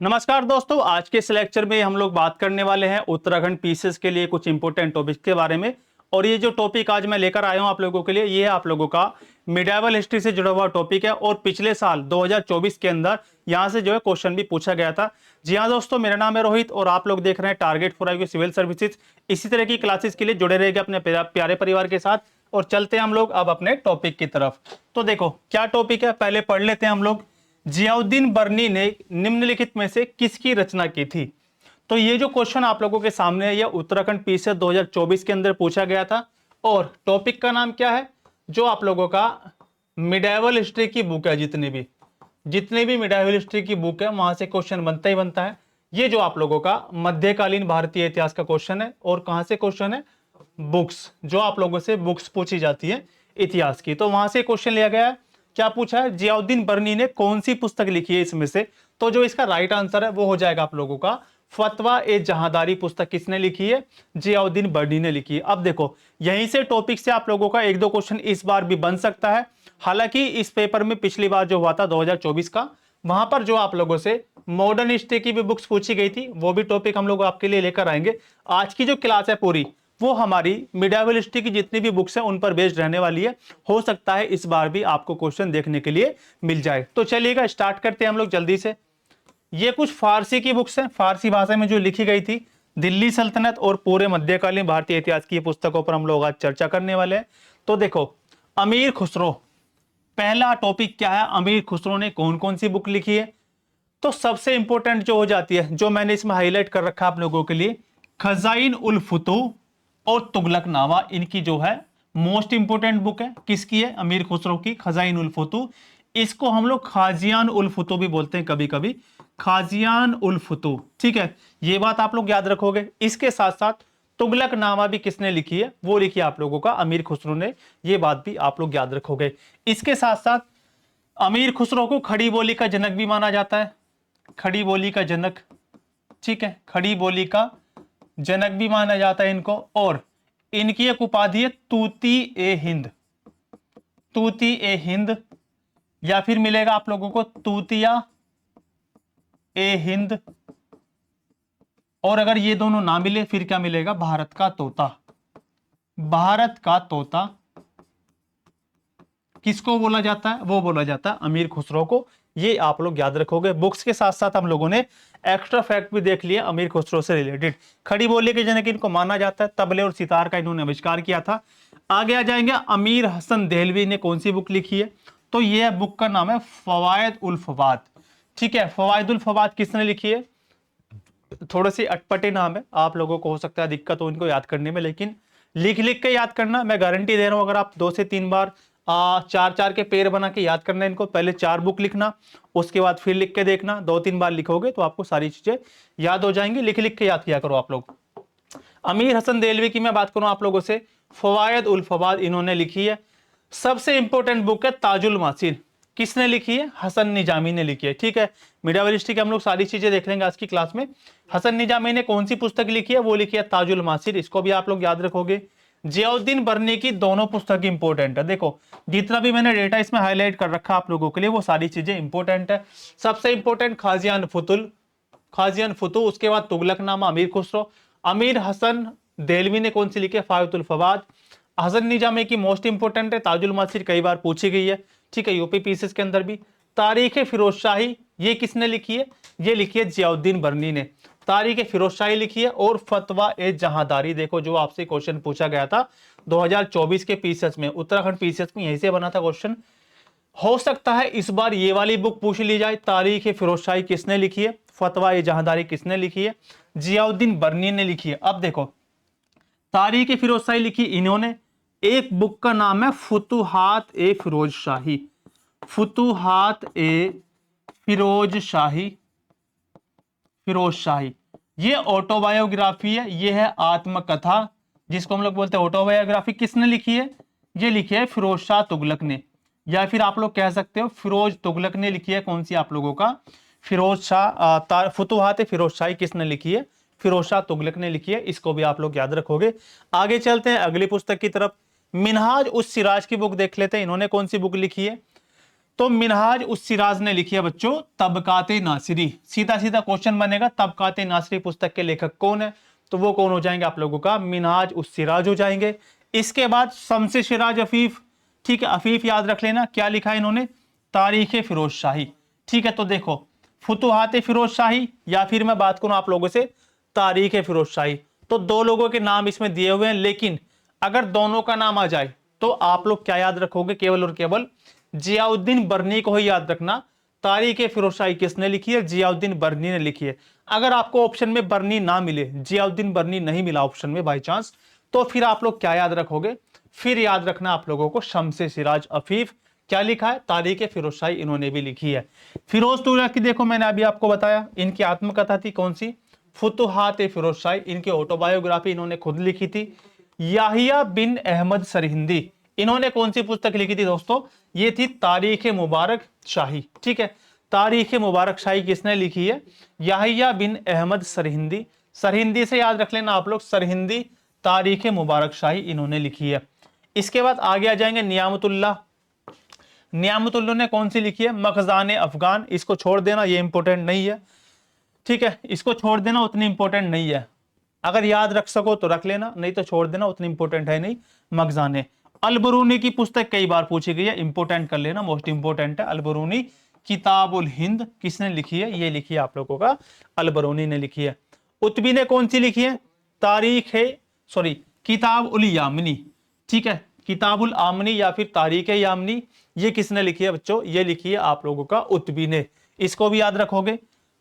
नमस्कार दोस्तों, आज के इस लेक्चर में हम लोग बात करने वाले हैं उत्तराखंड पीसीएस के लिए कुछ इंपॉर्टेंट टॉपिक्स के बारे में। और ये जो टॉपिक आज मैं लेकर आया हूं आप लोगों के लिए, ये आप लोगों का मिडाइवल हिस्ट्री से जुड़ा हुआ टॉपिक है। और पिछले साल 2024 के अंदर यहां से जो है क्वेश्चन भी पूछा गया था। जी हाँ दोस्तों, मेरा नाम है रोहित और आप लोग देख रहे हैं target for IQ civil services. इसी तरह की क्लासेस के लिए जुड़े रहेंगे अपने प्यारे परिवार के साथ। और चलते हैं हम लोग अब अपने टॉपिक की तरफ। तो देखो क्या टॉपिक है, पहले पढ़ लेते हैं हम लोग। जियाउद्दीन बर्नी ने निम्नलिखित में से किसकी रचना की थी? तो ये जो क्वेश्चन आप लोगों के सामने है, ये उत्तराखंड पीसीएस 2024 के अंदर पूछा गया था। और टॉपिक का नाम क्या है? जो आप लोगों का मिडाइवल हिस्ट्री की बुक है, जितने भी मिडाइवल हिस्ट्री की बुक है वहां से क्वेश्चन बनता ही बनता है। ये जो आप लोगों का मध्यकालीन भारतीय इतिहास का क्वेश्चन है। और कहां से क्वेश्चन है? बुक्स, जो आप लोगों से बुक्स पूछी जाती है इतिहास की, तो वहां से क्वेश्चन लिया गया है। क्या पूछा है? जियाउद्दीन बर्नी ने कौन सी पुस्तक लिखी है इसमें से? तो जो इसका राइट आंसर है वो हो जाएगा आप लोगों का फतवा ए जहादारी। पुस्तक किसने लिखी है? जियाउद्दीन बर्नी ने लिखी है। अब देखो यहीं से टॉपिक से आप लोगों का एक दो क्वेश्चन इस बार भी बन सकता है। हालांकि इस पेपर में पिछली बार जो हुआ था 2024 का, वहां पर जो आप लोगों से मॉडर्न हिस्ट्री की भी बुक्स पूछी गई थी, वो भी टॉपिक हम लोग आपके लिए लेकर आएंगे। आज की जो क्लास है पूरी, वो हमारी मिडाइवल हिस्ट्री की जितनी भी बुक्स हैं उन पर बेस्ड रहने वाली है। हो सकता है इस बार भी आपको क्वेश्चन देखने के लिए मिल जाए। तो चलिएगा स्टार्ट करते हैं हम लोग जल्दी से। ये कुछ फारसी की बुक्स हैं, फारसी भाषा में जो लिखी गई थी। दिल्ली सल्तनत और पूरे मध्यकालीन भारतीय इतिहास की पुस्तकों पर हम लोग आज चर्चा करने वाले हैं। तो देखो, अमीर खुसरो, पहला टॉपिक क्या है? अमीर खुसरो ने कौन कौन सी बुक लिखी है? तो सबसे इंपॉर्टेंट जो हो जाती है, जो मैंने इसमें हाईलाइट कर रखा आप लोगों के लिए, खजाइन उल फुतूह और तुगलकनामा, इनकी जो है मोस्ट इंपोर्टेंट बुक है। किसकी है? अमीर खुसरो की, खजाइन उल फुतूह। इसको हम लोग खाजियान उल फुतूह भी बोलते हैं कभी कभी, खाजियान उल फुतूह। ठीक है, ये बात आप लोग याद रखोगे। इसके साथ साथ तुगलकनामा भी किसने लिखी है? वो लिखी है आप लोगों का अमीर खुसरो ने। ये बात भी आप लोग याद रखोगे। इसके साथ साथ अमीर खुसरो को खड़ी बोली का जनक भी माना जाता है। खड़ी बोली का जनक, ठीक है, खड़ी बोली का जनक भी माना जाता है इनको। और इनकी एक उपाधि है तूती ए हिंद, तूती ए हिंद, या फिर मिलेगा आप लोगों को तूतिया ए हिंद। और अगर ये दोनों ना मिले फिर क्या मिलेगा? भारत का तोता। भारत का तोता किसको बोला जाता है? वो बोला जाता है अमीर खुसरो को। ये आप लोग याद रखोगे। बुक्स के साथ साथ हम लोगों ने एक्स्ट्रा फैक्ट भी देख लिए अमीर खुसरो से रिलेटेड। खड़ी बोली के जनक इनको माना जाता है। तबले और सितार का इन्होंने आविष्कार किया था। आगे आ जाएंगे, अमीर हसन देहलवी ने कौन सी बुक लिखी है? तो ये बुक का नाम है फवायद उल फवाद। ठीक है, फवायद उल फवाद किसने लिखी है? थोड़े से अटपटे नाम है, आप लोगों को हो सकता है दिक्कत हो इनको याद करने में, लेकिन लिख लिख के याद करना। मैं गारंटी दे रहा हूं, अगर आप 2 से 3 बार चार चार के पेड़ बना के याद करना इनको। पहले 4 बुक लिखना, उसके बाद फिर लिख के देखना। 2-3 बार लिखोगे तो आपको सारी चीजें याद हो जाएंगी। लिख लिख के याद किया करो आप लोग। अमीर हसन देहलवी की मैं बात करूं आप लोगों से, फवायद उल फवाद इन्होंने लिखी है। सबसे इंपॉर्टेंट बुक है ताजुल मासिर। किसने लिखी है? हसन निजामी ने लिखी है। ठीक है, मिडाइवल हिस्ट्री की हम लोग सारी चीजें देख लेंगे आज की क्लास में। हसन निजामी ने कौन सी पुस्तक लिखी है? वो लिखी है ताजुल मासिर। इसको भी आप लोग याद रखोगे। जियाउद्दीन बर्नी की दोनों पुस्तक इंपॉर्टेंट है। देखो जितना भी मैंने डेटा इसमें हाईलाइट कर रखा आप लोगों के लिए, वो सारी चीजें इंपॉर्टेंट है। सबसे इंपॉर्टेंट खाजियान फुतुल, खाजियान फुतूह, उसके बाद तुगलकनामा अमीर खुसरो। अमीर हसन देहलवी ने कौन सी लिखी है? फायतुल फवाद। हसन निजामी की मोस्ट इंपोर्टेंट है ताजुल मासिर, कई बार पूछी गई है। ठीक है, यूपी पीसीएस के अंदर भी। तारीख फिरोज शाही, ये किसने लिखी है? ये लिखी है जियाउद्दीन बर्नी ने। तारीख फिरोज शाही लिखी है। और फतवा ए जहादारी, देखो जो आपसे क्वेश्चन पूछा गया था 2024 के पीसीएस में, उत्तराखंड पीसीएस में, यहीं से बना था क्वेश्चन। हो सकता है इस बार ये वाली बुक पूछ ली जाए। तारीख फिरोज शाही किसने लिखी है? फतवा ए जहादारी किसने लिखी है? जियाउद्दीन बर्नी ने लिखी है। अब देखो, तारीख फिरोज शाही लिखी इन्होंने। एक बुक का नाम है फुतुहात ए फिरोज शाही, फुतुहात ए फिरोज शाही, फिरोज शाही। ये ऑटोबायोग्राफी है, ये है आत्मकथा, जिसको हम लोग बोलते हैं ऑटोबायोग्राफी। किसने लिखी है? ये लिखी है फिरोज शाह तुगलक ने, या फिर आप लोग कह सकते हो फिरोज तुगलक ने लिखी है। कौन सी आप लोगों का? फिरोज शाह। फुतुहात फिरोज शाही किसने लिखी है? फिरोज शाह तुगलक ने लिखी है। इसको भी आप लोग याद रखोगे। आगे चलते हैं अगली पुस्तक की तरफ। मिनहाज उस सिराज की बुक देख लेते हैं। इन्होंने कौन सी बुक लिखी है? तो मिनहाज उस सिराज ने लिखी है बच्चों तबकाते नासिरी। सीधा सीधा क्वेश्चन बनेगा, तबकाते नासिरी पुस्तक के लेखक कौन है? तो वो कौन हो जाएंगे आप लोगों का? मिनहाज उस सिराज हो जाएंगे। इसके बाद शम्स सिराज अफीफ, ठीक है, अफीफ याद रख लेना। क्या लिखा है इन्होंने? तारीख फिरोज शाही। ठीक है, तो देखो फुतुहात फिरोज शाही या फिर मैं बात करूं आप लोगों से तारीख फिरोज शाही, तो दो लोगों के नाम इसमें दिए हुए हैं, लेकिन अगर दोनों का नाम आ जाए तो आप लोग क्या याद रखोगे? केवल और केवल जियाउद्दीन बरनी को ही याद रखना। तारीख फिरोज शाही किसने लिखी है? जियाउद्दीन बरनी ने लिखी है। अगर आपको ऑप्शन में बरनी ना मिले, जियाउद्दीन बरनी नहीं मिला ऑप्शन में बाई चांस, तो फिर आप लोग क्या याद रखोगे? फिर याद रखना आप लोगों को शम्स सिराज अफीफ। क्या लिखा है? तारीख फिरोज शाही इन्होंने भी लिखी है। फिरोज तुगलक की देखो मैंने अभी आपको बताया, इनकी आत्मकथा थी कौन सी? फुतुहात फिरोज शाही। इनकी ऑटोबायोग्राफी इन्होंने खुद लिखी थी। याहिया बिन अहमद सरहिंदी, इन्होंने कौन सी पुस्तक लिखी थी दोस्तों? ये थी तारीख मुबारक शाही। ठीक है, तारीख मुबारक शाही किसने लिखी है? याहिया बिन अहमद सरहिंदी। सरहिंदी से याद रख लेना आप लोग, सरहिंदी तारीख मुबारक शाही इन्होंने लिखी है। इसके बाद आगे आ जाएंगे नियामतुल्लाह। नियामतुल्लाह ने कौन सी लिखी है? मखजाने अफगान। इसको छोड़ देना, ये इंपॉर्टेंट नहीं है। ठीक है, इसको छोड़ देना, उतनी इंपॉर्टेंट नहीं है। अगर याद रख सको तो रख लेना, नहीं तो छोड़ देना, उतनी इंपॉर्टेंट है नहीं। मखजाने। अलबरूनी की पुस्तक कई बार पूछी गई है, इंपॉर्टेंट कर लेना, मोस्ट इंपॉर्टेंट है। अलबरूनी किताबुल हिंद किसने लिखी है? ये लिखी है आप लोगों का अलबरूनी ने लिखी है। उतबी ने कौन सी लिखी है? तारीख है, सॉरी, किताब उल यामिनी। ठीक है, किताबुल आमनी या फिर तारीख यामिनी, ये किसने लिखी है बच्चों? ये लिखी है आप लोगों का उतबी ने। इसको भी याद रखोगे।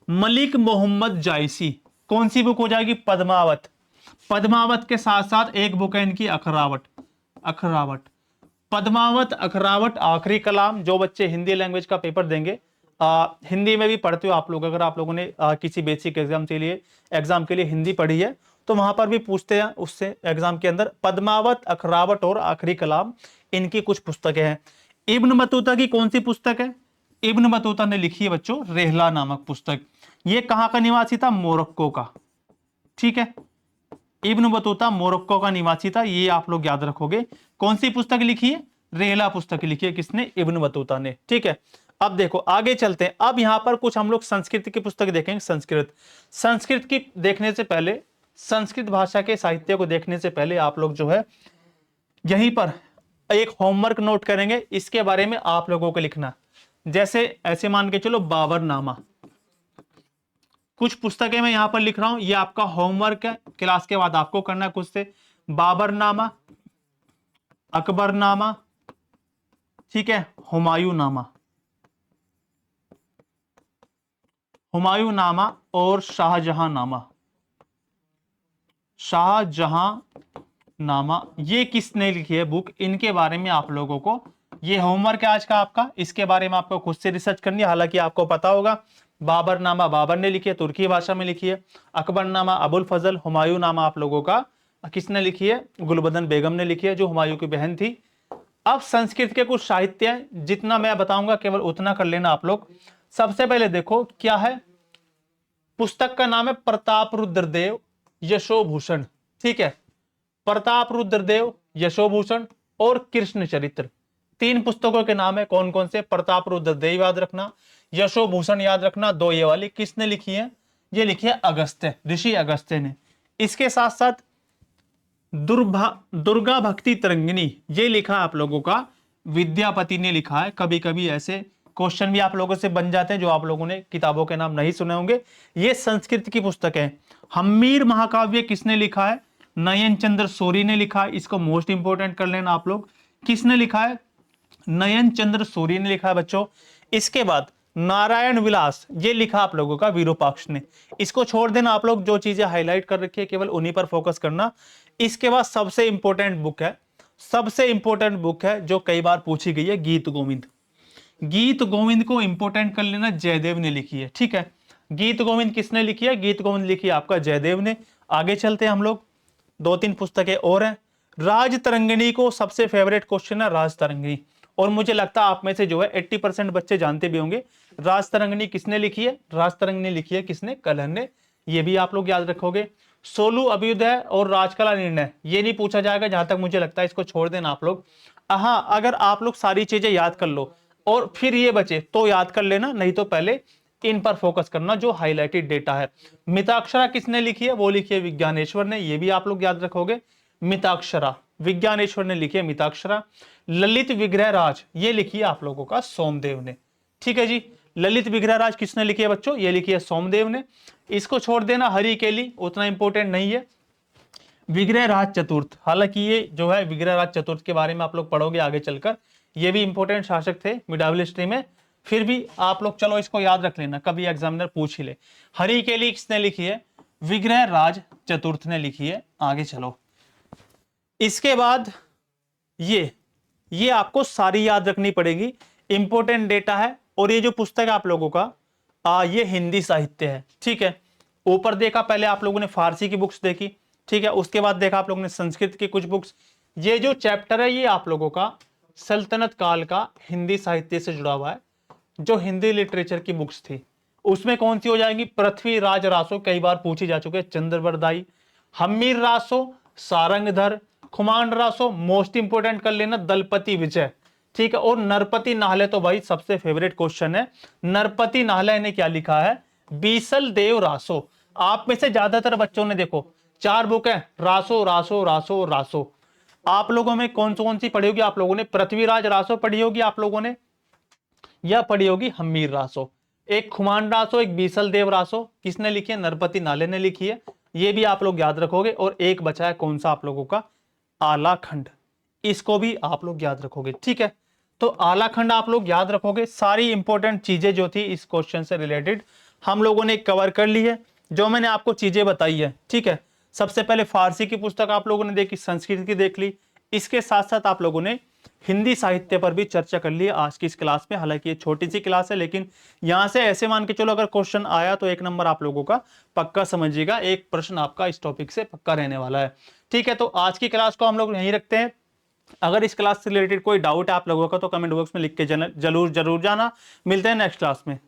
मलिक मोहम्मद जायसी, कौन सी बुक हो जाएगी? पद्मावत। पद्मावत के साथ साथ एक बुक है इनकी अखरावट। अखरावट, पद्मावत, अखरावट, आखिरी कलाम। जो बच्चे हिंदी लैंग्वेज का पेपर देंगे, हिंदी में भी पढ़ते हो आप लोग, अगर आप लोगों ने किसी बेसिक एग्जाम के लिए हिंदी पढ़ी है तो वहां पर भी पूछते हैं उससे एग्जाम के अंदर। पद्मावत, अखरावट और आखिरी कलाम इनकी कुछ पुस्तकें हैं। इब्न बतूता की कौन सी पुस्तक है? इब्न बतूता ने लिखी है बच्चों रेहला नामक पुस्तक। ये कहां का निवासी था? मोरक्को का। ठीक है, इब्न बतूता मोरक्को का निवासी था, ये आप लोग याद रखोगे। कौन सी पुस्तक लिखी है? रेहला पुस्तक लिखी है। किसने? इब्न बतूता ने। ठीक है, अब देखो आगे चलते हैं। अब यहां पर कुछ हम लोग संस्कृत की पुस्तक देखेंगे। संस्कृत की देखने से पहले, संस्कृत भाषा के साहित्य को देखने से पहले आप लोग जो है यहीं पर एक होमवर्क नोट करेंगे, इसके बारे में आप लोगों को लिखना। जैसे ऐसे मान के चलो बाबरनामा, कुछ पुस्तकें मैं यहां पर लिख रहा हूं, ये आपका होमवर्क है, क्लास के बाद आपको करना है कुछ से। बाबरनामा, अकबरनामा, ठीक है, हुमायूंनामा, हुमायूंनामा और शाहजहांनामा। शाहजहांनामा ये किसने लिखी है बुक? इनके बारे में आप लोगों को, ये होमवर्क है आज का आपका, इसके बारे में आपको खुद से रिसर्च करनी है। हालांकि आपको पता होगा बाबरनामा बाबर ने लिखी है, तुर्की भाषा में लिखी है। अकबरनामा अबुल फजल, हुमायूंनामा आप लोगों का किसने लिखी है? गुलबदन बेगम ने लिखी है, जो हुमायूं की बहन थी। अब संस्कृत के कुछ साहित्य हैं, जितना मैं बताऊंगा केवल उतना कर लेना आप लोग। सबसे पहले देखो क्या है, पुस्तक का नाम है प्रताप रुद्रदेव यशोभूषण। ठीक है, प्रताप रुद्रदेव यशोभूषण और कृष्ण चरित्र, तीन पुस्तकों के नाम है। कौन कौन से? प्रताप रुद्रदेव याद रखना, यशोभूषण याद रखना, दो ये वाली। किसने लिखी है? ये लिखी है अगस्त्य, ऋषि अगस्त्य ने। इसके साथ साथ दुर्गा भक्ति तरंगिनी, ये लिखा आप लोगों का विद्यापति ने लिखा है। कभी कभी ऐसे क्वेश्चन भी आप लोगों से बन जाते हैं जो आप लोगों ने किताबों के नाम नहीं सुने होंगे। ये संस्कृत की पुस्तक है। हम्मीर महाकाव्य किसने लिखा है? नयन चंद्र सूरी ने लिखा है। इसको मोस्ट इंपोर्टेंट कर लेना आप लोग। किसने लिखा है? नयन चंद्र सूरी ने लिखा है बच्चों। इसके बाद नारायण विलास, ये लिखा आप लोगों का विरूपाक्ष ने। इसको छोड़ देना आप लोग, जो चीजें हाईलाइट कर रखी है केवल उन्हीं पर फोकस करना। इसके बाद सबसे इंपॉर्टेंट बुक है, सबसे इंपॉर्टेंट बुक है जो कई बार पूछी गई है, गीत गोविंद। गीत गोविंद को इंपॉर्टेंट कर लेना, जयदेव ने लिखी है। ठीक है, गीत गोविंद किसने लिखी है? गीत गोविंद लिखी है आपका जयदेव ने। आगे चलते हैं हम लोग, दो तीन पुस्तकें और हैं। राज तरंगिणी को सबसे फेवरेट क्वेश्चन है, राज तरंगिणी, और मुझे लगता है आप में से जो है 80% बच्चे जानते भी होंगे। राज तरंगिणी किसने लिखी है? राज तरंगिणी लिखी है किसने? कलहन ने। ये भी आप लोग याद रखोगे। सोलू अभ्युदय और राजकला निर्णय, ये नहीं पूछा जाएगा जहां तक मुझे लगता है, इसको छोड़ देना आप लोग। हाँ, अगर आप लोग सारी चीजें याद कर लो, और फिर ये बचे तो याद कर लेना, नहीं तो पहले इन पर फोकस करना जो हाईलाइटेड डेटा है। मिताक्षरा किसने लिखी है? वो लिखी है विज्ञानेश्वर ने, ये भी आप लोग याद रखोगे। मिताक्षरा विज्ञानेश्वर ने लिखी है मिताक्षरा। ललित विग्रह राज ये लिखी है आप लोगों का सोमदेव ने। ठीक है जी, ललित विग्रह राज किसने लिखी है बच्चों? ये लिखी है सोमदेव ने। इसको छोड़ देना, हरि केली उतना इंपॉर्टेंट नहीं है। विग्रह राज चतुर्थ, हालांकि ये जो है विग्रह राज चतुर्थ के बारे में आप लोग पढ़ोगे आगे चलकर, ये भी इंपॉर्टेंट शासक थे मिडावल हिस्ट्री में। फिर भी आप लोग चलो इसको याद रख लेना, कभी एग्जामिनर पूछ ही ले। हरि केली किसने लिखी है? विग्रह राज चतुर्थ ने लिखी है। आगे चलो, इसके बाद ये आपको सारी याद रखनी पड़ेगी, इंपॉर्टेंट डेटा है। और ये जो पुस्तक है आप लोगों का ये हिंदी साहित्य है। ठीक है, ऊपर देखा पहले आप लोगों ने फारसी की बुक्स देखी, ठीक है, उसके बाद देखा आप लोगों ने संस्कृत की कुछ बुक्स। ये जो चैप्टर है ये आप लोगों का सल्तनत काल का हिंदी साहित्य से जुड़ा हुआ है। जो हिंदी लिटरेचर की बुक्स थी उसमें कौन सी हो जाएंगी? पृथ्वीराज रासो कई बार पूछी जा चुके हैं, चंद्रवरदाई, हम्मीर रासो, सारंगधर, खुमान रासो, मोस्ट इंपोर्टेंट कर लेना दलपति विजय। ठीक है, और नरपति नाहले तो भाई सबसे फेवरेट क्वेश्चन है। नरपति नाहले ने क्या लिखा है? बीसल देव रासो। आप में से ज्यादातर बच्चों ने देखो 4 बुक है, रासो रासो रासो रासो। आप लोगों में कौन सी पढ़ी होगी? आप लोगों ने पृथ्वीराज रासो पढ़ी होगी आप लोगों ने, या पढ़ी होगी हम्मीर रासो। एक खुमान रासो, एक बीसल देव रासो किसने लिखी है? नरपति नाले ने लिखी है। ये भी आप लोग याद रखोगे। और एक बचा है कौन सा आप लोगों का? आलाखंड, इसको भी आप लोग याद रखोगे। ठीक है, तो आलाखंड आप लोग याद रखोगे। सारी इंपॉर्टेंट चीजें जो थी इस क्वेश्चन से रिलेटेड हम लोगों ने कवर कर ली है, जो मैंने आपको चीजें बताई है। ठीक है, सबसे पहले फारसी की पुस्तक आप लोगों ने देखी, संस्कृत की देख ली, इसके साथ साथ आप लोगों ने हिंदी साहित्य पर भी चर्चा कर ली आज की इस क्लास में। हालांकि ये छोटी सी क्लास है, लेकिन यहां से ऐसे मान के चलो अगर क्वेश्चन आया तो 1 नंबर आप लोगों का पक्का समझिएगा, एक प्रश्न आपका इस टॉपिक से पक्का रहने वाला है। ठीक है, तो आज की क्लास को हम लोग यहीं रखते हैं। अगर इस क्लास से रिलेटेड कोई डाउट है आप लोगों का तो कमेंट बॉक्स में लिख के जरूर जाना। मिलते हैं नेक्स्ट क्लास में।